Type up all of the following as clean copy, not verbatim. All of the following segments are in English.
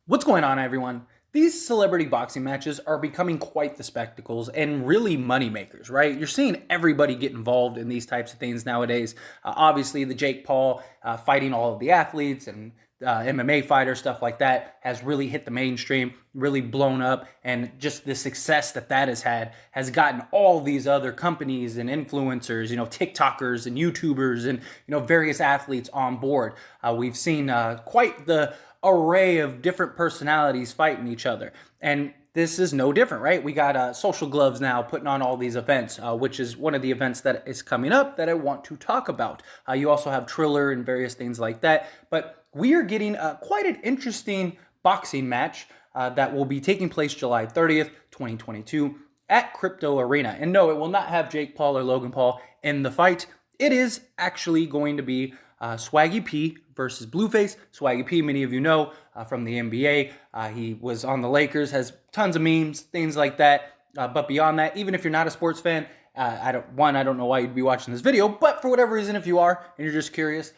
What's going on, everyone? These celebrity boxing matches are becoming quite the spectacles and really money makers, right? You're seeing everybody get involved in these types of things nowadays. Obviously, the Jake Paul fighting all of the athletes and MMA fighters, stuff like that, has really hit the mainstream, really blown up, and just the success that that has had has gotten all these other companies and influencers, TikTokers and YouTubers and various athletes on board. We've seen quite the array of different personalities fighting each other. And this is no different, right? We got Social Gloves now putting on all these events, which is one of the events that is coming up that I want to talk about. You also have Triller and various things like that. But we are getting quite an interesting boxing match that will be taking place July 30th, 2022 at Crypto Arena. And no, it will not have Jake Paul or Logan Paul in the fight. It is actually going to be Swaggy P versus Blueface. Swaggy P, many of you know from the NBA. He was on the Lakers, has tons of memes, things like that. But beyond that, even if you're not a sports fan, I don't know why you'd be watching this video, but for whatever reason, if you are and you're just curious,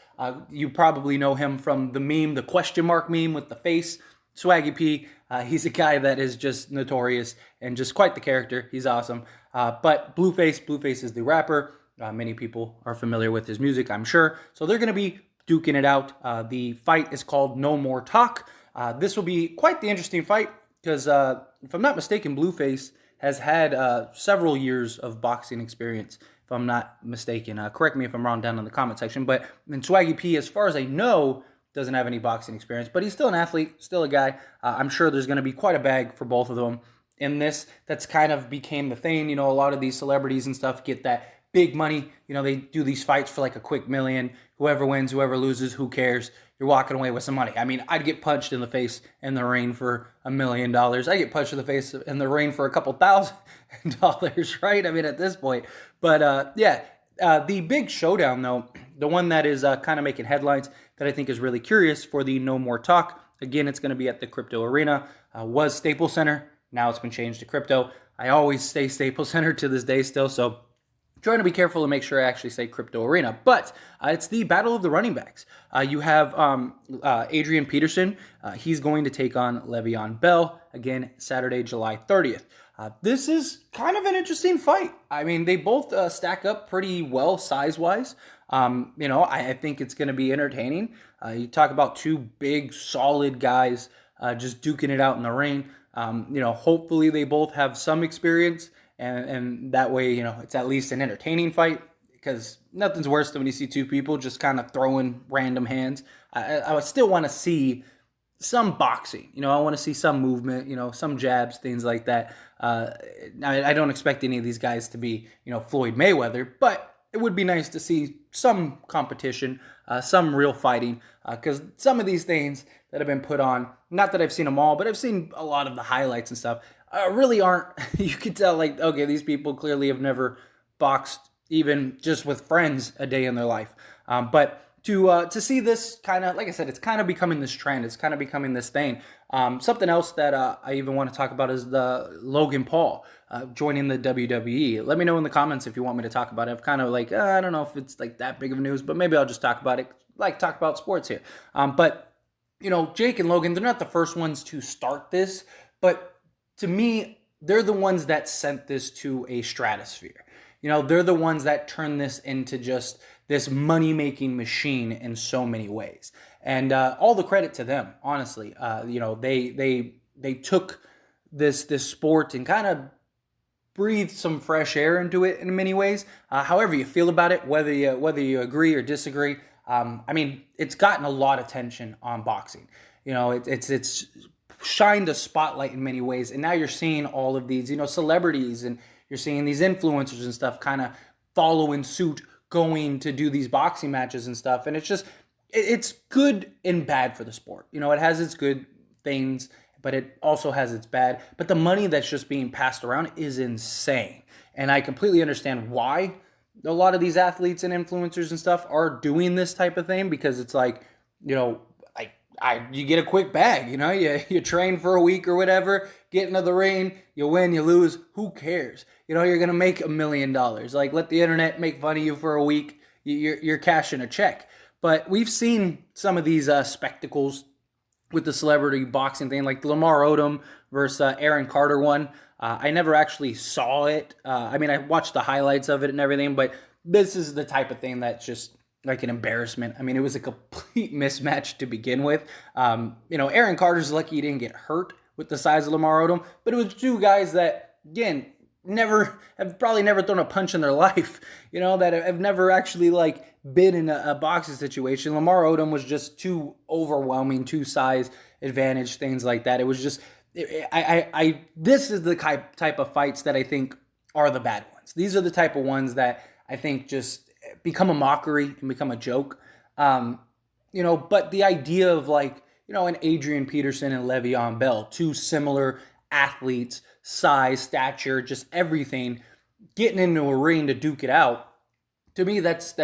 you probably know him from the meme, the question mark meme with the face. Swaggy P, he's a guy that is just notorious and just quite the character. He's awesome. But Blueface is the rapper. Many people are familiar with his music, I'm sure. So they're going to be duking it out. The fight is called No More Talk. This will be quite the interesting fight because, if I'm not mistaken, Blueface has had several years of boxing experience, if I'm not mistaken. Correct me if I'm wrong down in the comment section. But then Swaggy P, as far as I know, doesn't have any boxing experience. But he's still an athlete, still a guy. I'm sure there's going to be quite a bag for both of them in this. That's kind of became the thing. A lot of these celebrities and stuff get that big money. They do these fights for like a quick million. Whoever wins, whoever loses, who cares? You're walking away with some money. I mean, I'd get punched in the face in the ring for $1 million. I get punched in the face in the ring for a couple $1,000, right? I mean, at this point. But the big showdown, though, the one that is kind of making headlines that I think is really curious for the No More Talk. Again, it's going to be at the Crypto Arena. Was Staples Center. Now it's been changed to Crypto. I always say Staples Center to this day still, so trying to be careful to make sure I actually say Crypto Arena. But it's the battle of the running backs. You have Adrian Peterson. He's going to take on LeVeon Bell, again, Saturday, July 30th. This is kind of an interesting fight. I mean, they both stack up pretty well size-wise. I think it's going to be entertaining. You talk about two big, solid guys just duking it out in the ring. Hopefully they both have some experience. And that way, it's at least an entertaining fight, because nothing's worse than when you see two people just kind of throwing random hands. I would still want to see some boxing. I want to see some movement, some jabs, things like that. I don't expect any of these guys to be, Floyd Mayweather, but it would be nice to see some competition, some real fighting, because some of these things that have been put on, not that I've seen them all, but I've seen a lot of the highlights and stuff, really aren't, you can tell, like, okay, these people clearly have never boxed even just with friends a day in their life. But to see this kind of, like I said, it's kind of becoming this trend. It's kind of becoming this thing. Something else that I even want to talk about is the Logan Paul joining the WWE. Let me know in the comments if you want me to talk about it. I'm kind of like, I don't know if it's like that big of news, but maybe I'll just talk about it, like talk about sports here. But Jake and Logan, they're not the first ones to start this, but to me, they're the ones that sent this to a stratosphere. They're the ones that turned this into just this money-making machine in so many ways. And all the credit to them, honestly. They took this sport and kind of breathed some fresh air into it in many ways. However you feel about it, whether you agree or disagree, it's gotten a lot of attention on boxing. It's shined a spotlight in many ways, and now you're seeing all of these, celebrities, and you're seeing these influencers and stuff kind of following suit, going to do these boxing matches and stuff, and it's good and bad for the sport. It has its good things, but it also has its bad. But the money that's just being passed around is insane, and I completely understand why a lot of these athletes and influencers and stuff are doing this type of thing, because it's like, you get a quick bag, you train for a week or whatever, get into the ring, you win, you lose, who cares? You're going to make $1 million. Like, let the internet make fun of you for a week, you're cashing a check. But we've seen some of these spectacles with the celebrity boxing thing, like the Lamar Odom versus Aaron Carter one. I never actually saw it. I mean, I watched the highlights of it and everything, but this is the type of thing that's just like an embarrassment. I mean, it was a complete mismatch to begin with. Aaron Carter's lucky he didn't get hurt with the size of Lamar Odom, but it was two guys that, again, probably never thrown a punch in their life, that have never actually like been in a boxing situation. Lamar Odom was just too overwhelming, too size advantage, things like that. It was just, this is the type of fights that I think are the bad ones. These are the type of ones that I think just become a mockery and become a joke. But the idea of like, an Adrian Peterson and LeVeon Bell, two similar athletes, size, stature, just everything, getting into a ring to duke it out, to me, that's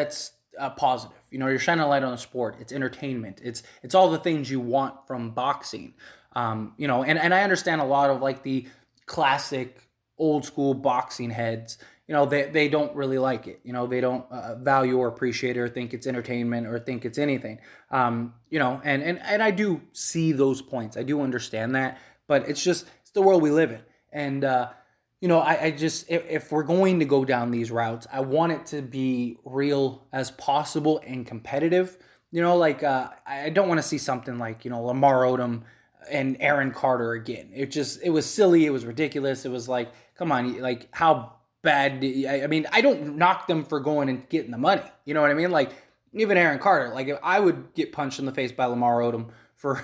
positive. You're shining a light on the sport. It's entertainment. It's all the things you want from boxing. And I understand a lot of like the classic old school boxing heads, they don't really like it. They don't value or appreciate it or think it's entertainment or think it's anything. And I do see those points. I do understand that, but it's the world we live in. And, I just, if we're going to go down these routes, I want it to be real as possible and competitive. I don't want to see something like, Lamar Odom and Aaron Carter again. It was silly. It was ridiculous. It was like, come on, like how bad. I mean, I don't knock them for going and getting the money. You know what I mean? Like even Aaron Carter, like if I would get punched in the face by Lamar Odom for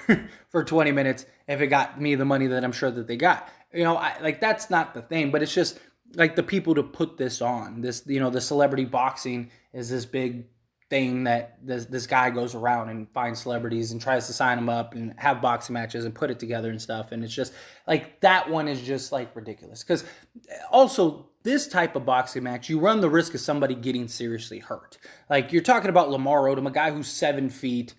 20 minutes if it got me the money that I'm sure that they got. That's not the thing, but it's just like the people to put this on. This, the celebrity boxing is this big thing that this guy goes around and finds celebrities and tries to sign them up and have boxing matches and put it together and stuff. And it's just like that one is just like ridiculous. Because also this type of boxing match, you run the risk of somebody getting seriously hurt. Like you're talking about Lamar Odom, a guy who's 7 feet,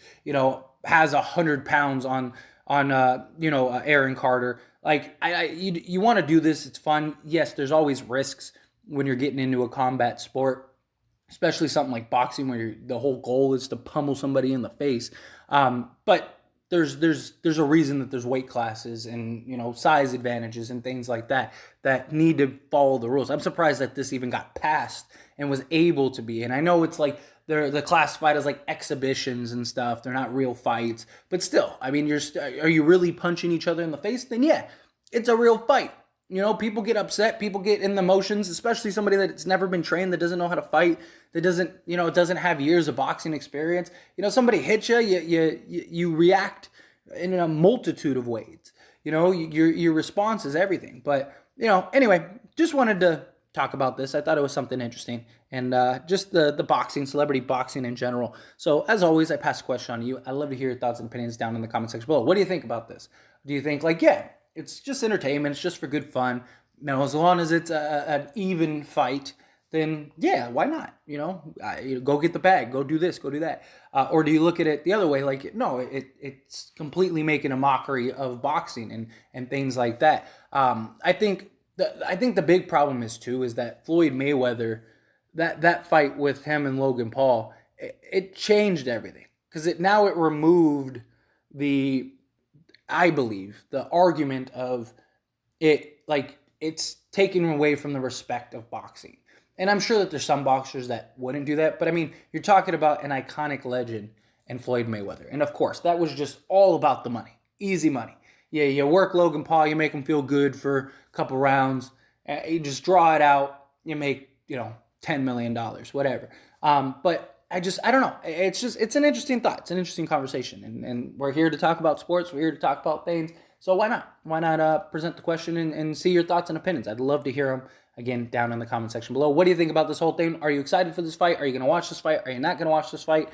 has 100 pounds on Aaron Carter. Like you want to do this, it's fun. Yes, there's always risks when you're getting into a combat sport, especially something like boxing where the whole goal is to pummel somebody in the face. But there's a reason that there's weight classes and size advantages and things like that need to follow the rules. I'm surprised that this even got passed and was able to be. And I know it's like they're classified as like exhibitions and stuff. They're not real fights, but still, I mean, are you really punching each other in the face? Then yeah, it's a real fight. People get upset, people get in the emotions, especially somebody that's never been trained, that doesn't know how to fight, that doesn't have years of boxing experience. Somebody hits you, you react in a multitude of ways. Your response is everything. But, anyway, just wanted to talk about this. I thought it was something interesting. And just the boxing, celebrity boxing in general. So, as always, I pass the question on to you. I'd love to hear your thoughts and opinions down in the comment section below. What do you think about this? Do you think, it's just entertainment, it's just for good fun, as long as it's an even fight, then yeah, why not? Go get the bag, go do this, go do that. Or do you look at it the other way, like, no, it's completely making a mockery of boxing and things like that. I think the big problem is that Floyd Mayweather, that fight with him and Logan Paul, it changed everything. Because it removed I believe, the argument of it, like, it's taken away from the respect of boxing. And I'm sure that there's some boxers that wouldn't do that. But, I mean, you're talking about an iconic legend in Floyd Mayweather. And, of course, that was just all about the money. Easy money. Yeah, you work Logan Paul, you make him feel good for a couple rounds. You just draw it out, you make, $10 million, whatever. But I don't know. It's an interesting thought. It's an interesting conversation. And we're here to talk about sports. We're here to talk about things. So why not? Why not present the question and see your thoughts and opinions? I'd love to hear them, again, down in the comment section below. What do you think about this whole thing? Are you excited for this fight? Are you going to watch this fight? Are you not going to watch this fight?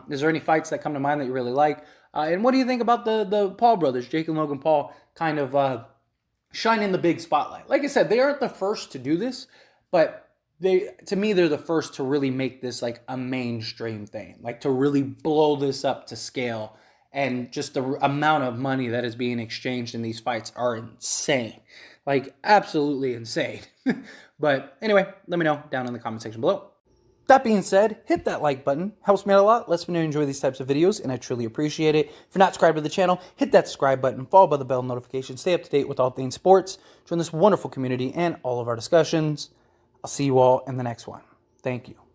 Is there any fights that come to mind that you really like? And what do you think about the Paul brothers, Jake and Logan Paul, kind of shining the big spotlight? Like I said, they aren't the first to do this, but to me, they're the first to really make this like a mainstream thing, like to really blow this up to scale. And just the amount of money that is being exchanged in these fights are insane, like absolutely insane. But anyway, let me know down in the comment section below. That being said, hit that like button. Helps me out a lot. Lets me know you enjoy these types of videos, and I truly appreciate it. If you're not subscribed to the channel, hit that subscribe button, followed by the bell notification. Stay up to date with all things sports. Join this wonderful community and all of our discussions. I'll see you all in the next one. Thank you.